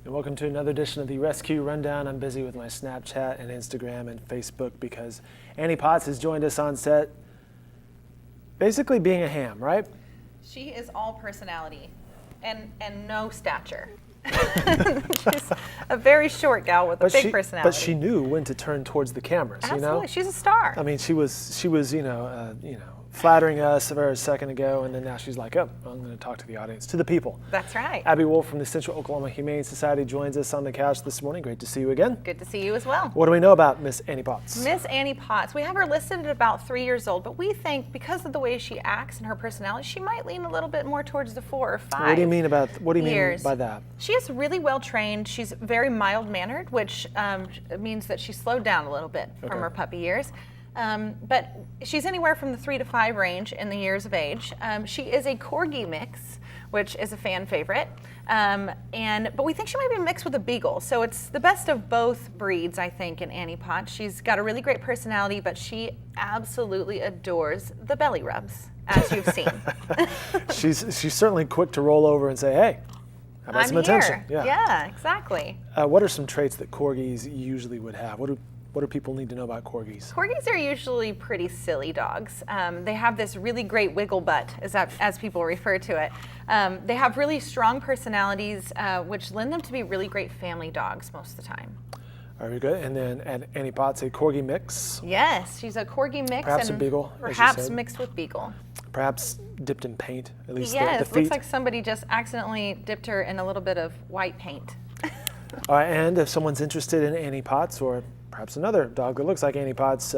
And welcome to another edition of the Rescue Rundown. I'm busy with my Snapchat and Instagram and Facebook because Annie Potts has joined us on set, basically being a ham, right? She is all personality and no stature. She's a very short gal with a big personality. But she knew when to turn towards the cameras. Absolutely, you know? She's a star. I mean, she was flattering us a second ago, and then now she's like, oh, I'm going to talk to the audience, to the people. That's right. Abby Wolfe from the Central Oklahoma Humane Society joins us on the couch this morning. Great to see you again. Good to see you as well. What do we know about Miss Annie Potts? Miss Annie Potts, we have her listed at about 3 years old, but we think because of the way she acts and her personality, she might lean a little bit more towards the 4 or 5. What do you mean by that? She is really well trained. She's very mild mannered, which means that she slowed down a little bit from her puppy years. But she's anywhere from the 3 to 5 range in the years of age. She is a Corgi mix, which is a fan favorite. But we think she might be mixed with a Beagle. So it's the best of both breeds, I think, in Annie Potts. She's got a really great personality, but she absolutely adores the belly rubs, as you've seen. She's certainly quick to roll over and say, hey, how about some attention? Yeah, exactly. What are some traits that Corgis usually would have? What do people need to know about Corgis? Corgis are usually pretty silly dogs. They have this really great wiggle butt, as people refer to it. They have really strong personalities, which lend them to be really great family dogs most of the time. Very good. And then Annie Potts, a Corgi mix? Yes, she's a Corgi mix. Perhaps a Beagle, perhaps mixed with Beagle. Perhaps dipped in paint, at least yes, the feet. looks like somebody just accidentally dipped her in a little bit of white paint. All right, and if someone's interested in Annie Potts or perhaps another dog that looks like Annie Potts,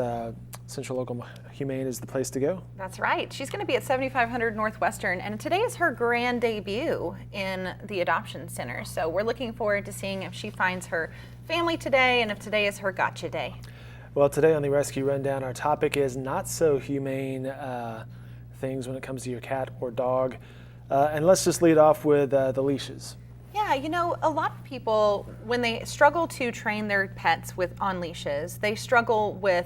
Central Oklahoma Humane is the place to go. That's right. She's going to be at 7500 Northwestern, and today is her grand debut in the adoption center. So we're looking forward to seeing if she finds her family today and if today is her gotcha day. Well, today on the Rescue Rundown, our topic is not so humane things when it comes to your cat or dog. And let's just lead off with the leashes. Yeah, you know, a lot of people, when they struggle to train their pets on leashes, they struggle with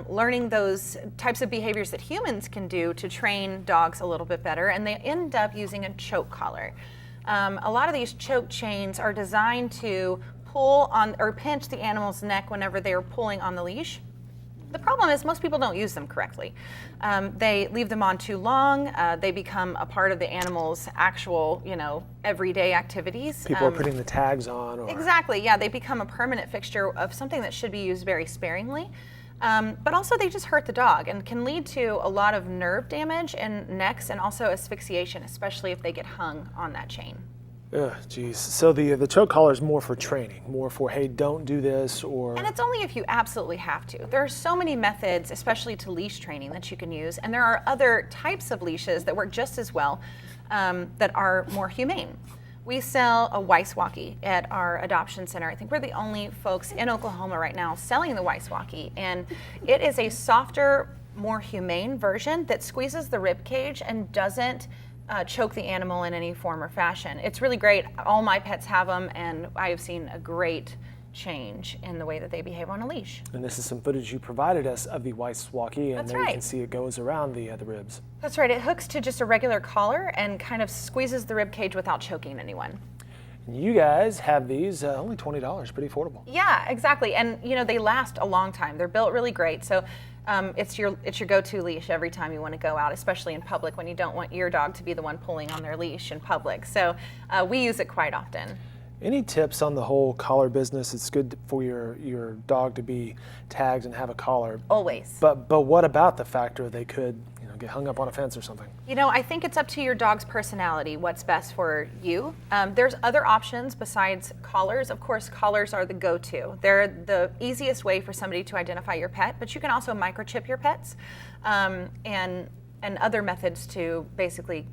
learning those types of behaviors that humans can do to train dogs a little bit better, and they end up using a choke collar. A lot of these choke chains are designed to pull on or pinch the animal's neck whenever they are pulling on the leash. The problem is most people don't use them correctly. They leave them on too long. They become a part of the animal's actual, everyday activities. People are putting the tags on. Exactly, yeah. They become a permanent fixture of something that should be used very sparingly. But also they just hurt the dog and can lead to a lot of nerve damage in necks and also asphyxiation, especially if they get hung on that chain. Ugh, geez. So the choke collar is more for training, more for, hey, don't do this, or... And it's only if you absolutely have to. There are so many methods, especially to leash training, that you can use. And there are other types of leashes that work just as well that are more humane. We sell a Weiss Walkie at our adoption center. I think we're the only folks in Oklahoma right now selling the Weiss Walkie. And it is a softer, more humane version that squeezes the rib cage and doesn't choke the animal in any form or fashion. It's really great. All my pets have them, and I have seen a great change in the way that they behave on a leash. And this is some footage you provided us of the Weiss Walkie, and That's there right. You can see it goes around the ribs. That's right. It hooks to just a regular collar and kind of squeezes the rib cage without choking anyone. You guys have these only $20, pretty affordable. Yeah, exactly. And they last a long time. They're built really great. So it's your go-to leash every time you want to go out, especially in public when you don't want your dog to be the one pulling on their leash in public. So we use it quite often. Any tips on the whole collar business? It's good for your dog to be tagged and have a collar. Always. But what about the factor they could get hung up on a fence or something? I think it's up to your dog's personality, what's best for you. There's other options besides collars. Of course, collars are the go-to. They're the easiest way for somebody to identify your pet, but you can also microchip your pets and other methods to basically,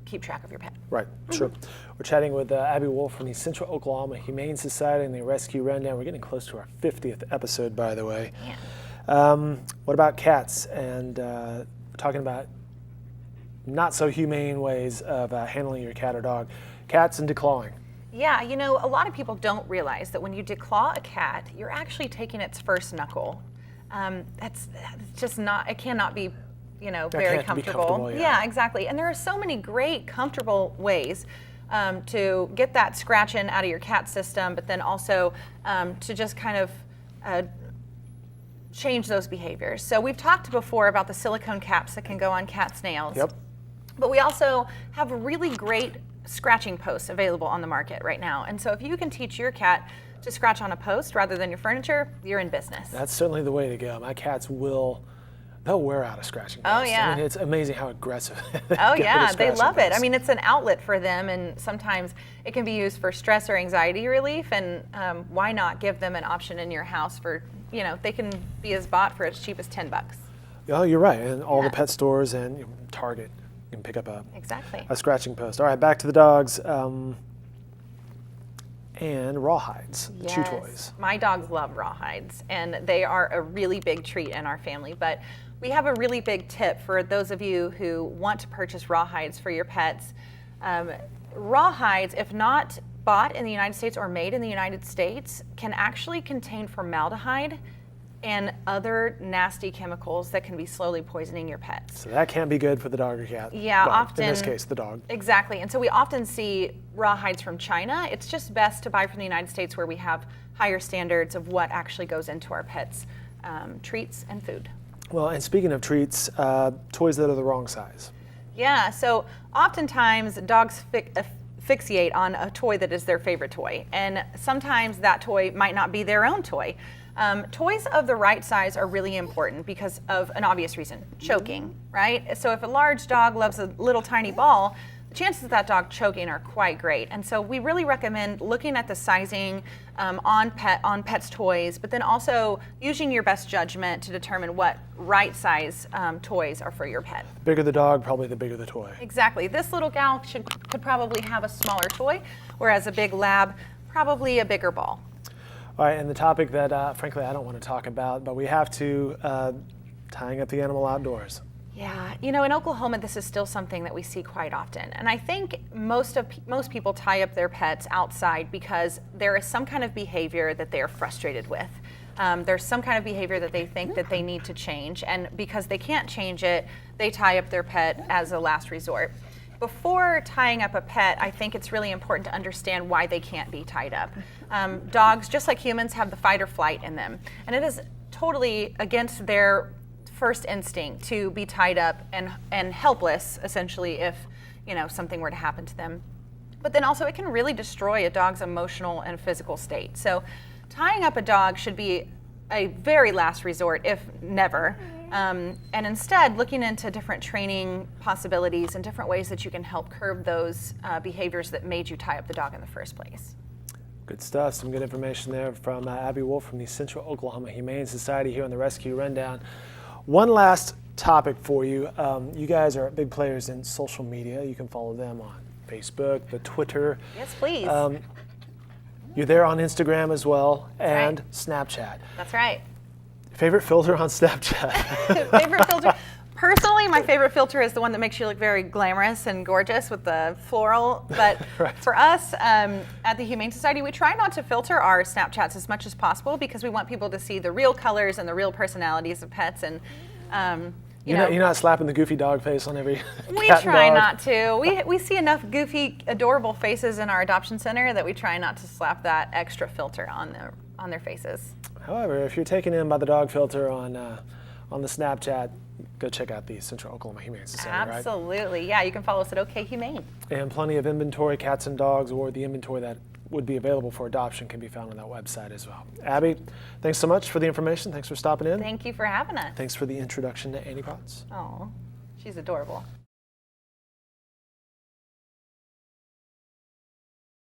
keep track of your pet. Right, sure. We're chatting with Abby Wolfe from the Central Oklahoma Humane Society and the Rescue Rundown. We're getting close to our 50th episode, by the way. Yeah. What about cats? And talking about not so humane ways of handling your cat or dog. Cats and declawing. Yeah, a lot of people don't realize that when you declaw a cat, you're actually taking its first knuckle. That's just not, it cannot be very comfortable. Yeah, exactly. And there are so many great, comfortable ways to get that scratching out of your cat system, but then also to just kind of change those behaviors. So we've talked before about the silicone caps that can go on cat's nails. Yep. But we also have really great scratching posts available on the market right now. And so if you can teach your cat to scratch on a post rather than your furniture, you're in business. That's certainly the way to go. My cats they'll wear out a scratching post. Oh, yeah. I mean, it's amazing how aggressive they Oh get yeah, with a they scratching love it. I post. mean, it's an outlet for them, and sometimes it can be used for stress or anxiety relief. And why not give them an option in your house for, they can be bought for as cheap as $10. Oh, you're right. And all the Yeah. pet stores and Target, you can pick up Exactly. a scratching post. All right, back to the dogs. And rawhides, chew toys. My dogs love rawhides, and they are a really big treat in our family. But we have a really big tip for those of you who want to purchase rawhides for your pets. Rawhides, if not bought in the United States or made in the United States, can actually contain formaldehyde and other nasty chemicals that can be slowly poisoning your pets. So that can't be good for the dog or cat. Yeah, Well, often. in this case, the dog. Exactly. And so we often see rawhides from China. It's just best to buy from the United States, where we have higher standards of what actually goes into our pets' treats and food. Well, and speaking of treats, toys that are the wrong size. Yeah, so oftentimes dogs fixate on a toy that is their favorite toy, and sometimes that toy might not be their own toy. Toys of the right size are really important because of an obvious reason: choking, right? So if a large dog loves a little tiny ball, the chances of that dog choking are quite great. And so we really recommend looking at the sizing on pets' toys, but then also using your best judgment to determine what right size toys are for your pet. The bigger the dog, probably the bigger the toy. Exactly. This little gal could probably have a smaller toy, whereas a big lab, probably a bigger ball. All right, and the topic that, frankly, I don't want to talk about, but we have to, tying up the animal outdoors. Yeah, in Oklahoma, this is still something that we see quite often. And I think most people tie up their pets outside because there is some kind of behavior that they are frustrated with. There's some kind of behavior that they think that they need to change, and because they can't change it, they tie up their pet as a last resort. Before tying up a pet, I think it's really important to understand why they can't be tied up. Dogs, just like humans, have the fight or flight in them, and it is totally against their first instinct to be tied up and helpless, essentially, if something were to happen to them. But then also it can really destroy a dog's emotional and physical state. So tying up a dog should be a very last resort, if never. And instead, looking into different training possibilities and different ways that you can help curb those behaviors that made you tie up the dog in the first place. Good stuff. Some good information there from Abby Wolfe from the Central Oklahoma Humane Society here on the Rescue Rundown. One last topic for you. You guys are big players in social media. You can follow them on Facebook, the Twitter. Yes, please. You're there on Instagram as well, That's and right. Snapchat. That's right. Favorite filter on Snapchat? Favorite filter? Personally, my favorite filter is the one that makes you look very glamorous and gorgeous with the floral. But Right. for us at the Humane Society, we try not to filter our Snapchats as much as possible because we want people to see the real colors and the real personalities of pets. And You're not slapping the goofy dog face on every we cat and try dog. not to. We see enough goofy, adorable faces in our adoption center that we try not to slap that extra filter on their faces. However, if you're taken in by the dog filter on the Snapchat, go check out the Central Oklahoma Humane Society, right? Absolutely. Yeah, you can follow us at OK Humane. And plenty of inventory, cats and dogs, or the inventory that would be available for adoption can be found on that website as well. Abby, thanks so much for the information. Thanks for stopping in. Thank you for having us. Thanks for the introduction to Annie Potts. Oh, she's adorable.